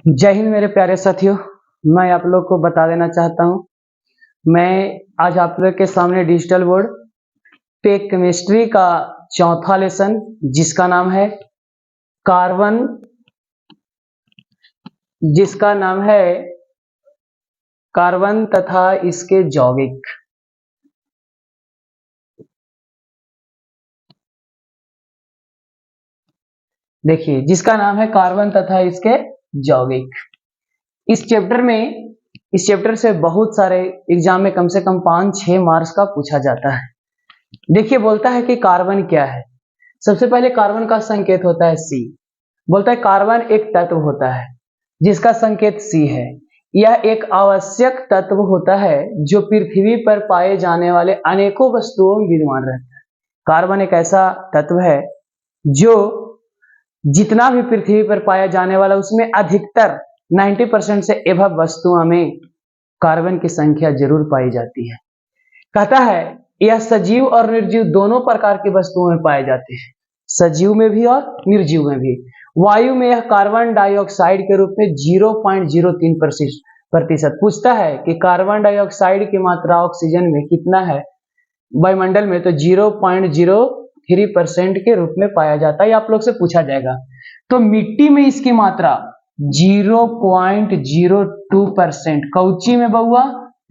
जय हिंद मेरे प्यारे साथियों। मैं आप लोग को बता देना चाहता हूँ, मैं आज आप लोग के सामने डिजिटल बोर्ड पे केमिस्ट्री का चौथा लेसन जिसका नाम है कार्बन जिसका नाम है कार्बन तथा इसके यौगिक। देखिए, जिसका नाम है कार्बन तथा इसके यौगिक। इस चैप्टर से बहुत सारे एग्जाम में कम से कम 5-6 मार्क्स का पूछा जाता है। देखिए, बोलता है कि कार्बन क्या है। सबसे पहले कार्बन का संकेत होता है सी। बोलता है कार्बन एक तत्व होता है जिसका संकेत सी है। यह एक आवश्यक तत्व होता है जो पृथ्वी पर पाए जाने वाले अनेकों वस्तुओं में विद्यमान रहता है। कार्बन एक ऐसा तत्व है जो जितना भी पृथ्वी पर पाया जाने वाला उसमें अधिकतर 90% से एभव वस्तुओं में कार्बन की संख्या जरूर पाई जाती है। कहता है यह सजीव और निर्जीव दोनों प्रकार की वस्तुओं में पाए जाते हैं, सजीव में भी और निर्जीव में भी। वायु में यह कार्बन डाइऑक्साइड के रूप में 0.03% पूछता है कि कार्बन डाइऑक्साइड की मात्रा ऑक्सीजन में कितना है वायुमंडल में, तो 0.03% के रूप में पाया जाता है। आप लोग से पूछा जाएगा तो मिट्टी में इसकी मात्रा 0.02%। कौची में बउआ?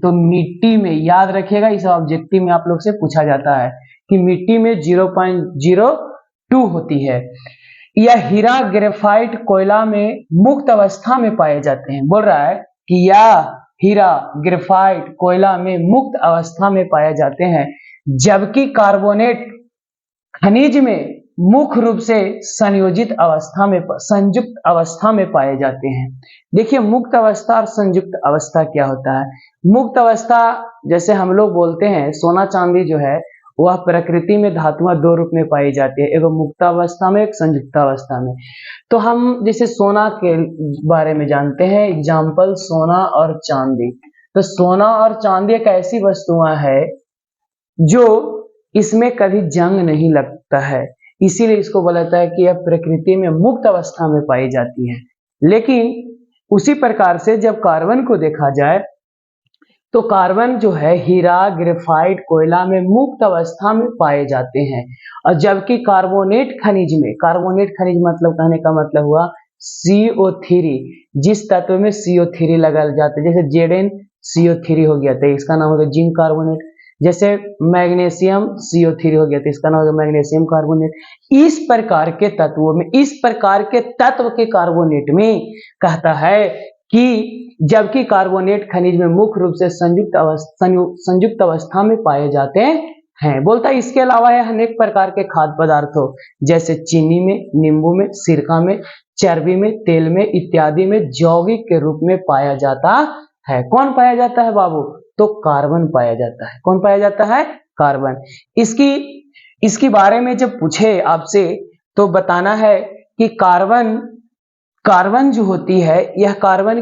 तो मिट्टी में। याद रखिएगा, इस ऑब्जेक्टिव में आप लोग से पूछा जाता है कि मिट्टी में 0.02 होती है। यह हीरा ग्रेफाइट कोयला में मुक्त अवस्था में पाए जाते हैं। बोल रहा है कि यह हीरा ग्रेफाइट कोयला में मुक्त अवस्था में पाए जाते हैं, जबकि कार्बोनेट खनिज में मुख्य रूप से संयुक्त अवस्था में पाए जाते हैं। देखिए, मुक्त अवस्था और संयुक्त अवस्था क्या होता है। मुक्त अवस्था जैसे हम लोग बोलते हैं सोना चांदी जो है वह प्रकृति में धातुआं दो रूप में पाई जाती है, एक मुक्त अवस्था में एक संयुक्त अवस्था में। तो हम जैसे सोना के बारे में जानते हैं, एग्जाम्पल सोना और चांदी। तो सोना और चांदी एक ऐसी वस्तुआं है जो इसमें कभी जंग नहीं लगता है, इसीलिए इसको बोला जाता है कि यह प्रकृति में मुक्त अवस्था में पाई जाती है। लेकिन उसी प्रकार से जब कार्बन को देखा जाए तो कार्बन जो है हीरा ग्रेफाइट कोयला में मुक्त अवस्था में पाए जाते हैं, और जबकि कार्बोनेट खनिज मतलब कहने का मतलब हुआ CO3, जिस तत्व में CO3 लगाया जाता है, जैसे ZnCO3 हो गया था, इसका नाम होगा जिंक कार्बोनेट। जैसे मैग्नीशियम CO3 हो गया था, इसका नाम होगा मैग्नीशियम कार्बोनेट। इस प्रकार के तत्व के कार्बोनेट में कहता है कि जबकि कार्बोनेट खनिज में मुख्य रूप से संयुक्त अवस्था में पाए जाते हैं। बोलता है इसके अलावा है अनेक प्रकार के खाद्य पदार्थों जैसे चीनी में, नींबू में, सिरका में, चर्बी में, तेल में इत्यादि में यौगिक के रूप में पाया जाता है। कौन पाया जाता है बाबू? तो कार्बन पाया जाता है। कौन पाया जाता है? कार्बन। इसकी बारे में जब पूछे आपसे तो बताना है कि कार्बन जो होती है यह कार्बन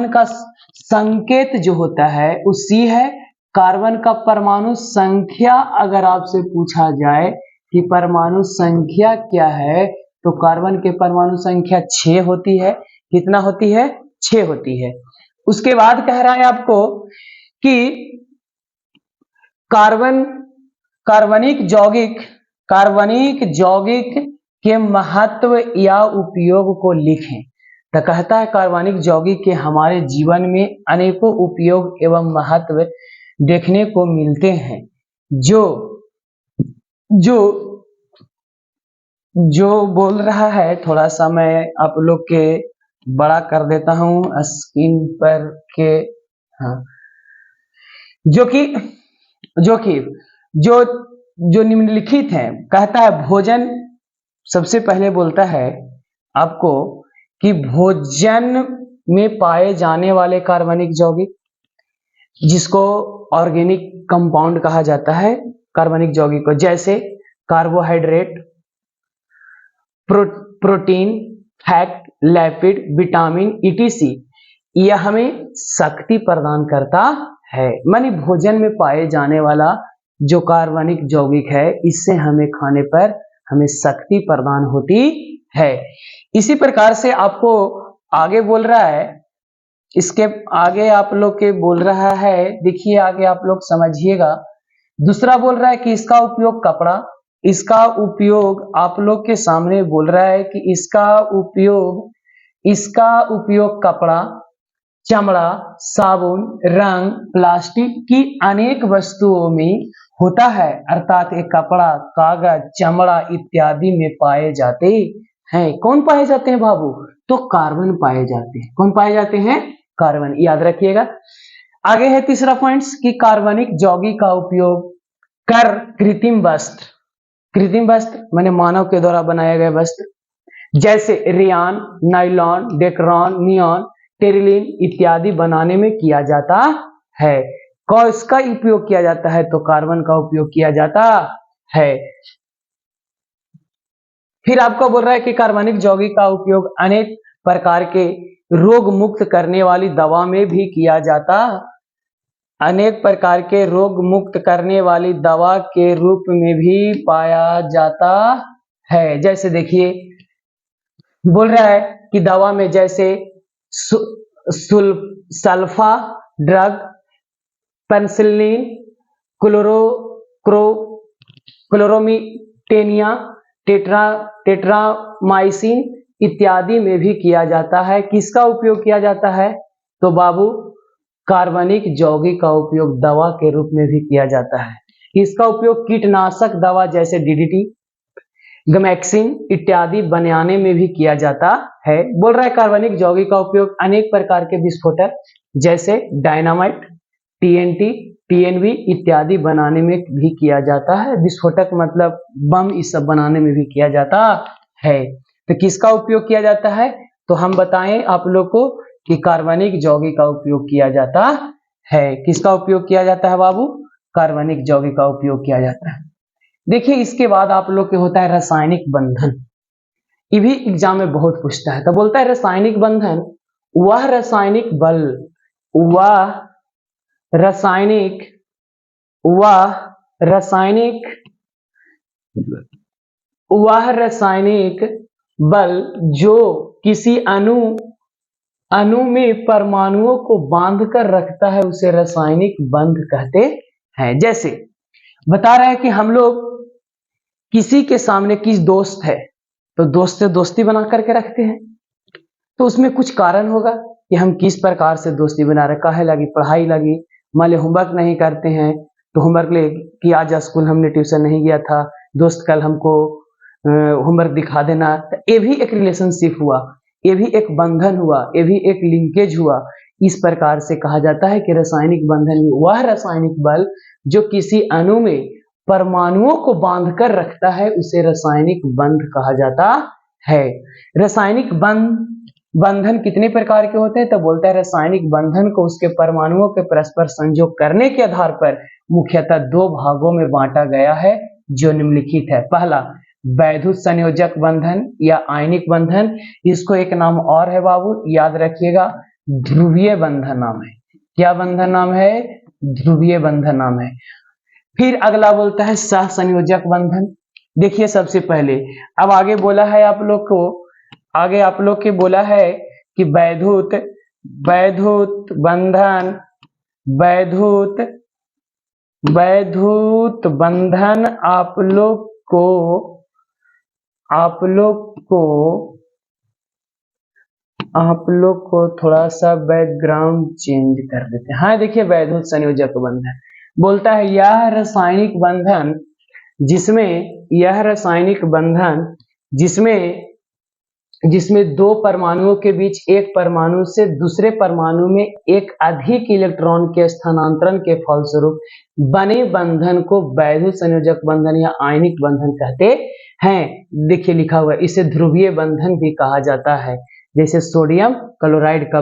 का संकेत जो होता है वो C है। कार्बन का परमाणु संख्या अगर आपसे पूछा जाए कि परमाणु संख्या क्या है, तो कार्बन के परमाणु संख्या 6 होती है। कितना होती है? 6 होती है। उसके बाद कह रहा है आपको कि कार्बनिक यौगिक के महत्व या उपयोग को लिखें। तो कहता है कार्बनिक यौगिक के हमारे जीवन में अनेकों उपयोग एवं महत्व देखने को मिलते हैं, जो बोल रहा है। थोड़ा सा मैं आप लोग के बड़ा कर देता हूं स्क्रीन पर के। हाँ, जो निम्नलिखित है। कहता है भोजन, सबसे पहले बोलता है आपको कि भोजन में पाए जाने वाले कार्बनिक यौगिक, जिसको ऑर्गेनिक कंपाउंड कहा जाता है कार्बनिक यौगिक को, जैसे carbohydrate, protein, fat, lipid, vitamin etc। यह हमें शक्ति प्रदान करता है। मानी भोजन में पाए जाने वाला जो कार्बनिक यौगिक है इससे हमें खाने पर हमें शक्ति प्रदान होती है। इसी प्रकार से आपको आगे बोल रहा है, इसके आगे आप लोग के बोल रहा है, देखिए आगे आप लोग समझिएगा। दूसरा बोल रहा है कि इसका उपयोग कपड़ा, इसका उपयोग आप लोग के सामने बोल रहा है कि इसका उपयोग कपड़ा, चमड़ा, साबुन, रंग, प्लास्टिक की अनेक वस्तुओं में होता है, अर्थात ये कपड़ा, कागज, चमड़ा इत्यादि में पाए जाते हैं। कौन पाए जाते हैं बाबू? तो कार्बन पाए जाते हैं। कौन पाए जाते हैं? कार्बन, याद रखिएगा। आगे है तीसरा पॉइंट्स कि कार्बनिक यौगिक का उपयोग कर कृत्रिम वस्त्र माने मानव के द्वारा बनाए गए वस्त्र जैसे rayon, nylon, Dacron, neon, Terylene इत्यादि बनाने में किया जाता है। किसका उपयोग किया जाता है? तो कार्बन का उपयोग किया जाता है। फिर आपको बोल रहा है कि कार्बनिक यौगिक का उपयोग अनेक प्रकार के रोग मुक्त करने वाली दवा में भी किया जाता, अनेक प्रकार के रोग मुक्त करने वाली दवा के रूप में भी पाया जाता है। जैसे देखिए बोल रहा है कि दवा में जैसे सल्फा ड्रग, पेनिसिलिन, क्लोरोमिटेनिया, टेट्रामाइसिन इत्यादि में भी किया जाता है। किसका उपयोग किया जाता है? तो बाबू कार्बनिक यौगिक का उपयोग दवा के रूप में भी किया जाता है। इसका उपयोग कीटनाशक दवा जैसे डीडीटी, गैमेक्सिन इत्यादि बनाने में भी किया जाता है। बोल रहा है कार्बनिक यौगिक का उपयोग अनेक प्रकार के विस्फोटक जैसे डायनामाइट, टीएनटी, टीएनवी इत्यादि बनाने में भी किया जाता है। विस्फोटक मतलब बम, इस सब बनाने में भी किया जाता है। तो किसका उपयोग किया जाता है? तो हम बताएं आप लोग को कि कार्बनिक यौगिक का उपयोग किया जाता है। किसका उपयोग किया जाता है बाबू? कार्बनिक यौगिक का उपयोग किया जाता है। देखिए इसके बाद आप लोग के होता है रासायनिक बंधन। ये भी एग्जाम में बहुत पूछता है। तो बोलता है रासायनिक बंधन वह रासायनिक बल, वह रासायनिक बल जो किसी अणु में परमाणुओं को बांधकर रखता है उसे रासायनिक बंध कहते हैं। जैसे बता रहे हैं कि हम लोग किसी के सामने किस दोस्त है तो दोस्त से दोस्ती बना करके रखते हैं, तो उसमें कुछ कारण होगा कि हम किस प्रकार से दोस्ती बना रहे, काहे लगी, पढ़ाई लगी, मान ली होमवर्क नहीं करते हैं तो होमवर्क ले कि आज स्कूल हमने ट्यूशन नहीं गया था, दोस्त कल हमको होमवर्क दिखा देना। तो ये भी एक रिलेशनशिप हुआ, ये भी एक बंधन हुआ, ये भी एक लिंकेज हुआ। इस प्रकार से कहा जाता है कि रासायनिक बंधन वह रासायनिक बल जो किसी अणु में परमाणुओं को बांधकर रखता है उसे रासायनिक बंध कहा जाता है। रासायनिक बंधन कितने प्रकार के होते हैं? तो बोलता है रासायनिक बंधन को उसके परमाणुओं के परस्पर संयोग करने के आधार पर मुख्यतः दो भागों में बांटा गया है जो निम्नलिखित है। पहला वैद्युत संयोजक बंधन या आयनिक बंधन, इसको एक नाम और है बाबू, याद रखिएगा, ध्रुवीय बंधन नाम है। क्या बंधन नाम है? ध्रुवीय बंधन नाम है। फिर अगला बोलता है सह संयोजक बंधन। देखिए सबसे पहले अब आगे बोला है आप लोग को, आगे आप लोग के बोला है कि वैद्युत बंधन आप लोग को थोड़ा सा बैकग्राउंड चेंज कर देते हैं। हाँ देखिए वैद्युत संयोजक बंधन बोलता है यह रासायनिक बंधन जिसमें दो परमाणुओं के बीच एक परमाणु से दूसरे परमाणु में एक अधिक इलेक्ट्रॉन के स्थानांतरण के फलस्वरूप बने बंधन को वैद्युत संयोजक बंधन या आयनिक बंधन कहते हैं। देखिए लिखा हुआ है, इसे ध्रुवीय बंधन भी कहा जाता है। जैसे सोडियम क्लोराइड का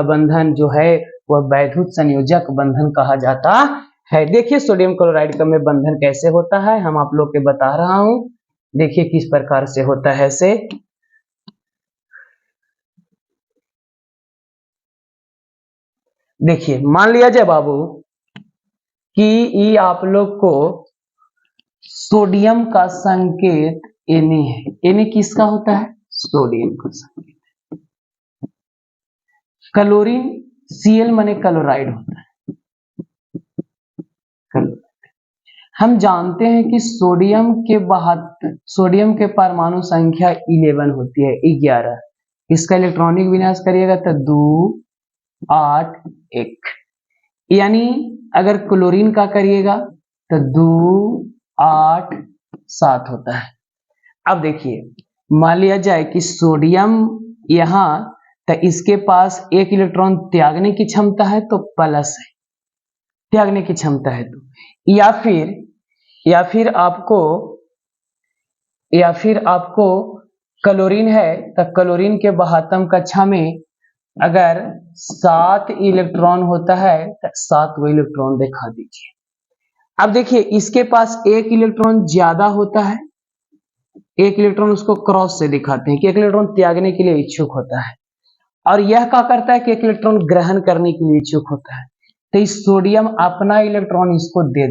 बंधन जो है वह वैद्युत संयोजक बंधन कहा जाता है। देखिए सोडियम क्लोराइड का में बंधन कैसे होता है हम आप लोग के बता रहा हूं। देखिए किस प्रकार से होता है से। देखिए मान लिया जाए बाबू कि ये आप लोग को सोडियम का संकेत Na है। Na किसका होता है? सोडियम का संकेत। क्लोरीन Cl माने क्लोराइड होता है। हम जानते हैं कि सोडियम के परमाणु संख्या 11 होती है, 11। इसका इलेक्ट्रॉनिक विन्यास करिएगा तो 2 8 1, यानी अगर क्लोरीन का करिएगा तो 2 8 7 होता है। अब देखिए, मान लिया जाए कि सोडियम यहाँ, तो इसके पास एक इलेक्ट्रॉन त्यागने की क्षमता है तो प्लस है, त्यागने की क्षमता है तो, या फिर आपको क्लोरीन है तो क्लोरीन के बहातम कक्षा में अगर 7 इलेक्ट्रॉन होता है तो 7 वो इलेक्ट्रॉन दिखा दीजिए। अब देखिए, इसके पास एक इलेक्ट्रॉन ज्यादा होता है, एक इलेक्ट्रॉन उसको क्रॉस से दिखाते हैं कि एक इलेक्ट्रॉन त्यागने के लिए इच्छुक होता है, और यह क्या करता है कि एक इलेक्ट्रॉन ग्रहण करने के लिए इच्छुक होता है। तो इस सोडियम अपना इलेक्ट्रॉन इसको दे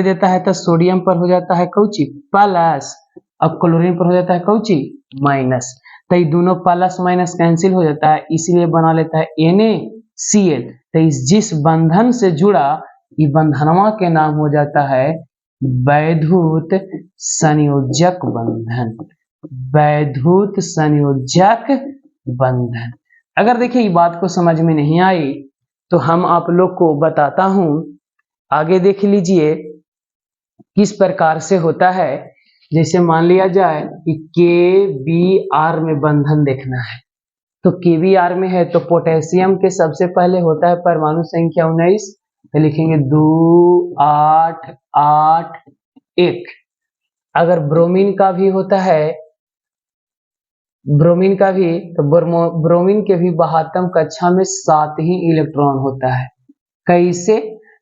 देता है तो सोडियम पर हो जाता है कौची प्लस, अब क्लोरीन पर हो जाता है कौची माइनस। तो ये दोनों प्लस माइनस कैंसिल हो जाता है, इसलिए बना लेता है NaCl। तो इस जिस बंधन से जुड़ा ये बंधनवा के नाम हो जाता है वैद्युत संयोजक बंधन, वैद्युत संयोजक बंधन। अगर देखिए ये बात को समझ में नहीं आई तो हम आप लोग को बताता हूं, आगे देख लीजिए किस प्रकार से होता है। जैसे मान लिया जाए कि KBr में बंधन देखना है, तो KBr में है तो पोटेशियम के सबसे पहले होता है परमाणु संख्या 19, तो लिखेंगे 2 8 8 1। अगर ब्रोमीन का भी होता है, तो ब्रोमीन के भी बहातम कक्षा में 7 ही इलेक्ट्रॉन होता है। कैसे?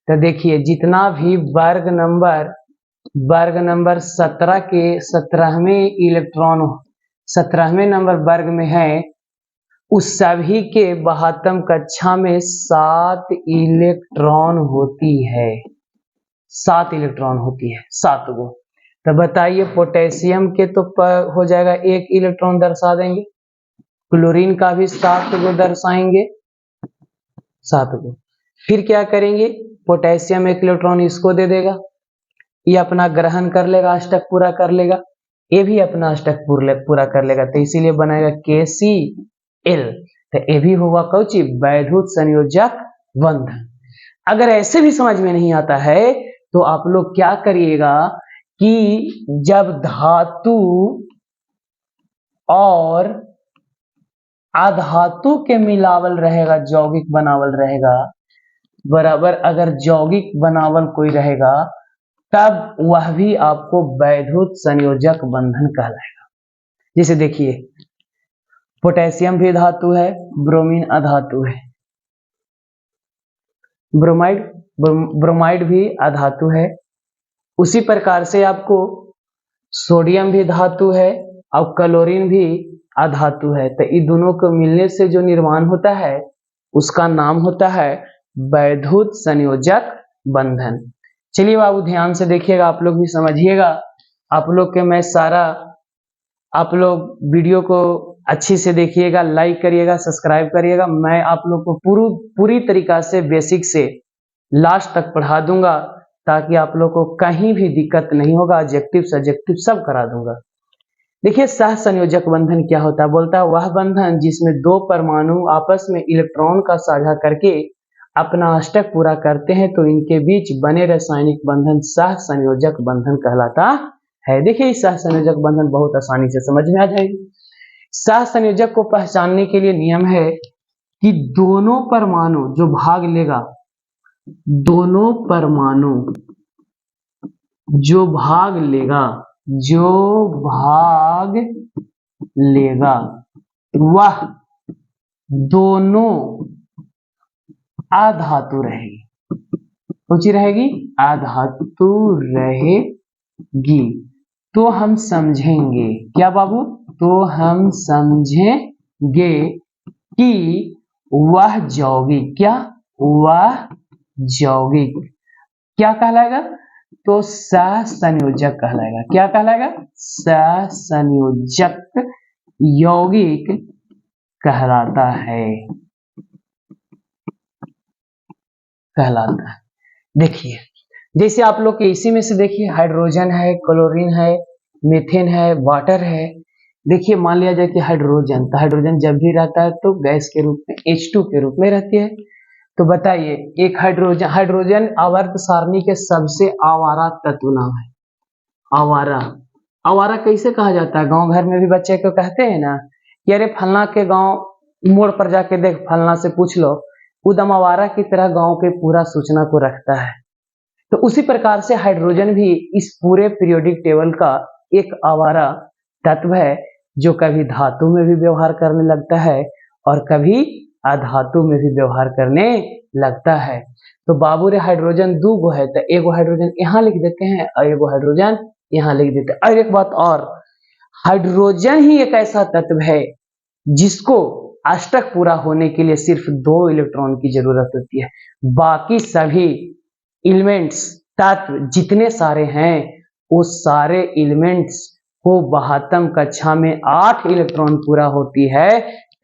तो देखिए, जितना भी वर्ग नंबर 17 के 17वें नंबर वर्ग में है, उस सभी के बहातम कक्षा में 7 इलेक्ट्रॉन होती है, 7 इलेक्ट्रॉन होती है, 7 गो। तो बताइए, पोटेशियम के तो हो जाएगा 1 इलेक्ट्रॉन दर्शा देंगे, क्लोरीन का भी 7 गो दर्शाएंगे, 7 गो। फिर क्या करेंगे, पोटेशियम 1 इलेक्ट्रॉन इसको दे देगा, ये अपना ग्रहण कर लेगा, अष्टक पूरा कर लेगा, ये भी अपना अष्टक पूरा कर लेगा, तो इसीलिए बनाएगा KCl। तो ये भी होगा कौची वैद्युत संयोजक बंधन। अगर ऐसे भी समझ में नहीं आता है तो आप लोग क्या करिएगा कि जब धातु और अधातु के मिलावल रहेगा, यौगिक बनावल रहेगा बराबर, अगर यौगिक बनावल कोई रहेगा तब वह भी आपको वैद्युत संयोजक बंधन कहलाएगा। जैसे देखिए, पोटेशियम भी धातु है, ब्रोमीन अधातु है, ब्रोमाइड भी अधातु है। उसी प्रकार से आपको सोडियम भी धातु है और क्लोरीन भी अधातु है। तो इन दोनों को मिलने से जो निर्माण होता है उसका नाम होता है वैद्युत संयोजक बंधन। चलिए बाबू, ध्यान से देखिएगा, आप लोग भी समझिएगा। आप लोग वीडियो को अच्छी से देखिएगा, लाइक करिएगा, सब्सक्राइब करिएगा। मैं आप लोग को पूरी तरीका से बेसिक से लास्ट तक पढ़ा दूंगा ताकि आप लोग को कहीं भी दिक्कत नहीं होगा। ऑब्जेक्टिव सब्जेक्टिव सब करा दूंगा। देखिए, सह संयोजक बंधन क्या होता है, बोलता है वह बंधन जिसमें 2 परमाणु आपस में इलेक्ट्रॉन का साझा करके अपना अष्टक पूरा करते हैं, तो इनके बीच बने रासायनिक बंधन सह संयोजक बंधन कहलाता है। देखिए, इस सह संयोजक बंधन बहुत आसानी से समझ में आ जाएगी। सह संयोजक को पहचानने के लिए नियम है कि दोनों परमाणु जो भाग लेगा, दोनों परमाणु जो भाग लेगा वह दोनों अधातु रहेगी। कौन रहेगी? अधातु रहेगी। तो हम समझेंगे क्या बाबू? तो हम समझेंगे कि वह यौगिक क्या कहलाएगा? तो सहसंयोजक कहलाएगा। क्या कहलाएगा? सहसंयोजक यौगिक कहलाता है। कहलाता है। देखिए जैसे आप लोग के इसी में से देखिए हाइड्रोजन है, क्लोरीन है, मीथेन है, वाटर है। देखिए मान लिया जाए कि हाइड्रोजन, तो हाइड्रोजन जब भी रहता है तो गैस के रूप में H2 के रूप में रहती है। तो बताइए एक हाइड्रोजन आवर्त सारणी के सबसे आवारा तत्व नाम है। आवारा, आवारा कैसे कहा जाता है? गांव घर में भी बच्चे को कहते हैं ना कि अरे फलना के गांव मोड़ पर जाके देख, फलना से पूछ लो, उदम आवारा की तरह गांव के पूरा सूचना को रखता है। तो उसी प्रकार से हाइड्रोजन भी इस पूरे पीरियोडिक टेबल का एक आवारा तत्व है, जो कभी धातु में भी व्यवहार करने लगता है और कभी अधातु में भी व्यवहार करने लगता है। तो बाबू रे हाइड्रोजन दो गो है, तो एगो हाइड्रोजन यहाँ लिख देते हैं और एगो हाइड्रोजन यहाँ लिख देते हैं। और एक बात और, हाइड्रोजन ही एक ऐसा तत्व है जिसको अष्टक पूरा होने के लिए सिर्फ 2 इलेक्ट्रॉन की जरूरत होती है। बाकी सभी एलिमेंट्स, तत्व जितने सारे हैं, वो सारे एलिमेंट्स को 72 कक्षा में 8 इलेक्ट्रॉन पूरा होती है,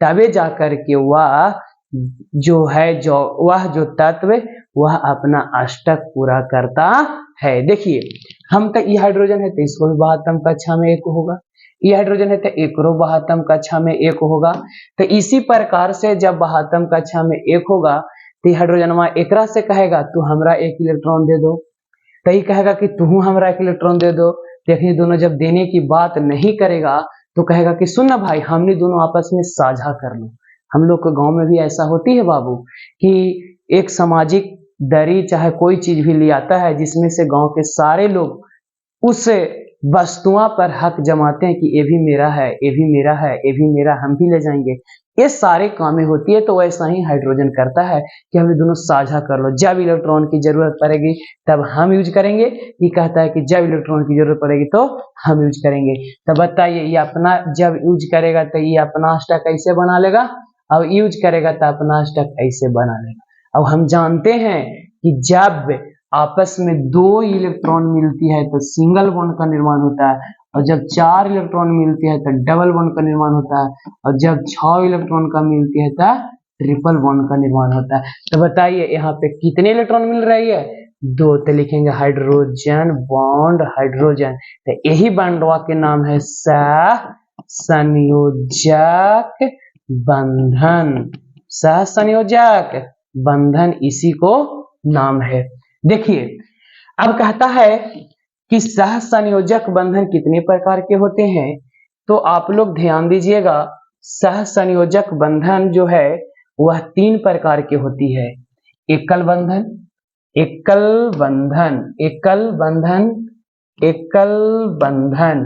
तबे जाकर के वह जो तत्व वह अपना अष्टक पूरा करता है। देखिए हम तक ये हाइड्रोजन है तो इसको भी 72 कक्षा में 1 होगा, ये हाइड्रोजन है तो एकरो 72 कक्षा में 1 होगा। तो इसी प्रकार से जब 72 कक्षा में 1 होगा तो हाइड्रोजन एकरा से कहेगा तू हमरा 1 इलेक्ट्रॉन दे दो, तो कहेगा कि तू हमरा 1 इलेक्ट्रॉन दे दो। देखिए दोनों जब देने की बात नहीं करेगा तो कहेगा कि सुन ना भाई, हमने दोनों आपस में साझा कर लो। हम लोग के गांव में भी ऐसा होती है बाबू कि एक सामाजिक दरी चाहे कोई चीज भी ले आता है जिसमें से गांव के सारे लोग उस वस्तुओं पर हक जमाते हैं कि ये भी मेरा है, ये भी मेरा है, ये भी मेरा, हम भी ले जाएंगे। ये सारे कामें होती है। तो वैसा ही हाइड्रोजन करता है कि हम दोनों साझा कर लो, जब इलेक्ट्रॉन की जरूरत पड़ेगी तब हम यूज करेंगे। ये कहता है कि जब इलेक्ट्रॉन की जरूरत पड़ेगी तो हम यूज करेंगे। तो बताइए ये अपना जब यूज करेगा तो ये अपना अष्टक कैसे बना लेगा, अब यूज करेगा तो अपना अष्टक ऐसे बना लेगा। अब हम जानते हैं कि जब आपस में 2 इलेक्ट्रॉन मिलती है तो सिंगल बॉन्ड का निर्माण होता है, और जब 4 इलेक्ट्रॉन मिलती है तो डबल बॉन्ड का निर्माण होता है, और जब 6 इलेक्ट्रॉन का मिलती है तो ट्रिपल बॉन्ड का निर्माण होता है। तो बताइए यहाँ पे कितने इलेक्ट्रॉन मिल रही है? 2। तो लिखेंगे हाइड्रोजन बॉन्ड हाइड्रोजन। तो यही बॉन्डवा के नाम है सहसंयोजक बंधन। सहसंयोजक बंधन इसी को नाम है। देखिए अब कहता है कि सहसंयोजक बंधन कितने प्रकार के होते हैं, तो आप लोग ध्यान दीजिएगा। सहसंयोजक बंधन जो है वह 3 प्रकार की होती है। एकल बंधन, एकल बंधन, एकल बंधन, एकल बंधन,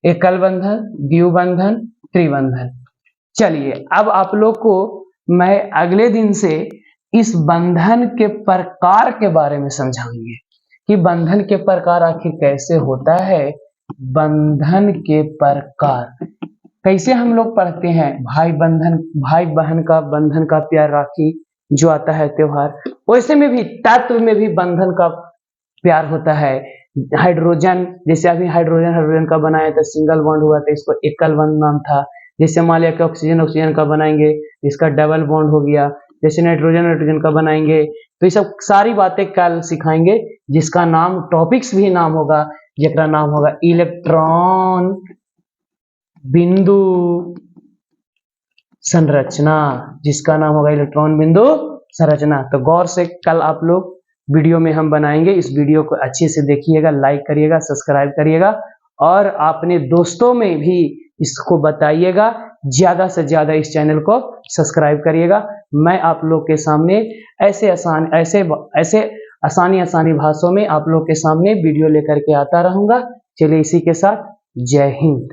एकल बंधन, द्विबंधन, त्रिबंधन। चलिए अब आप लोग को मैं अगले दिन से इस बंधन के प्रकार के बारे में समझाएंगे कि बंधन के प्रकार आखिर कैसे होता है। बंधन के प्रकार कैसे हम लोग पढ़ते हैं, भाई बंधन, भाई बहन का बंधन का प्यार, राखी जो आता है त्योहार, वैसे में भी तत्व में भी बंधन का प्यार होता है। हाइड्रोजन, जैसे अभी हाइड्रोजन का बनाया था, सिंगल बॉन्ड हुआ था, इसको एकल बॉन्ड नाम था। जैसे मान लिया कि ऑक्सीजन का बनाएंगे, इसका डबल बॉन्ड हो गया। जैसे नाइट्रोजन का बनाएंगे, तो ये सब सारी बातें कल सिखाएंगे, जिसका नाम टॉपिक्स भी नाम होगा, जिसका नाम होगा इलेक्ट्रॉन बिंदु संरचना, जिसका नाम होगा इलेक्ट्रॉन बिंदु संरचना। तो गौर से कल आप लोग वीडियो में हम बनाएंगे, इस वीडियो को अच्छे से देखिएगा, लाइक करिएगा, सब्सक्राइब करिएगा और अपने दोस्तों में भी इसको बताइएगा। ज्यादा से ज्यादा इस चैनल को सब्सक्राइब करिएगा। मैं आप लोग के सामने ऐसे आसानी भाषाओं में आप लोग के सामने वीडियो लेकर के आता रहूंगा। चलिए इसी के साथ जय हिंद।